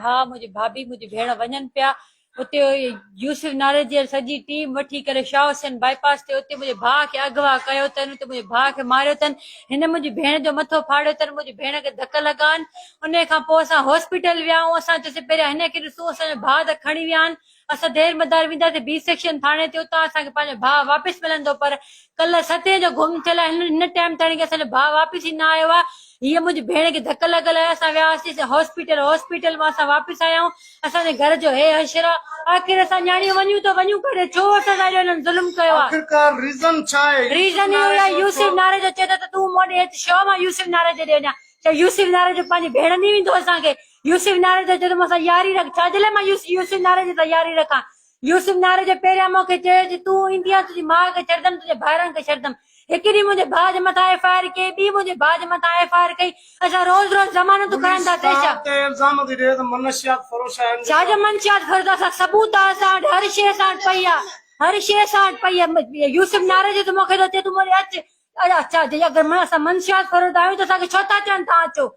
भाउ मुंहिंजी भाभी मुंहिंजी भेण वञनि पिया उते यूसुफ नाले जी सॼी टीम वठी करे शाह हुसैन बाईपास ते उते मुंहिंजे भाउ खे अगवा कयो अथनि उते मुंहिंजे भाउ खे मारियो अथनि हिन मुंहिंजी भेण जो मथो फाड़ियो अथनि मुंहिंजी भेण खे धक लॻा आहिनि उन खां पोइ असां हॉस्पिटल विया आहियूं असां चयोसीं पहिरियां हिन खे ॾिसूं असांजो भाउ त खणी विया आहिनि असां देर मदार वेंदासीं बी सेक्शन थाणे ते उतां असांखे पंहिंजो भाउ वापसि मिलंदो पर कल्ह 7 जो गुम थियल आहे हिन टाइम ताणी की असांजो भाउ वापसि ई न आयो आहे हीअ मुंहिंजी भेण खे धक लॻल आहे असां वियासीं हॉस्पिटल मां असां वापसि आया आहियूं असांजे घर जो हे हशर आहे आख़िर असां न्याणियूं वञूं करे छो असां सां हिननि ज़ुल्म कयो आहे आखिरकार रीजन छा आहे रीजन इहो आहे यूसुफ नाले जो चए त तूं मोॾे छो मां यूसुफ नाले जो ॾियां त यूसुफ नाले जो पंहिंजी भेण नी वेंदो असांखे यूसुफ नाले जो चए असां यारी रख छाजे लाइ मां यूसुफ नाले जी त यारी रखां यूसुफ नाले जे पहिरियां मूंखे चयो तूं ईंदी आहे तुंहिंजी माउ खे छॾंदमि तुंहिंजे भाइरनि खे छॾंदमि हिकु ॾींहुं मुंहिंजे भाउ जे मथां FIR कई ॿी मुंहिंजे भाउ जे मथां FIR कई असां रोज़ ज़मानत करनि था छाजो मंशियात फर्ज़ असां सबूत आहे असां वटि हर शइ असां वटि पई आहे हर शइ असां वटि पई आहे यूसुफ नाले जो त मूंखे थो चए तूं मोॾे अच अच्छा अगरि असां मंशियात फर्ज़ आहियूं त असांखे छो था चवनि तव्हां अचो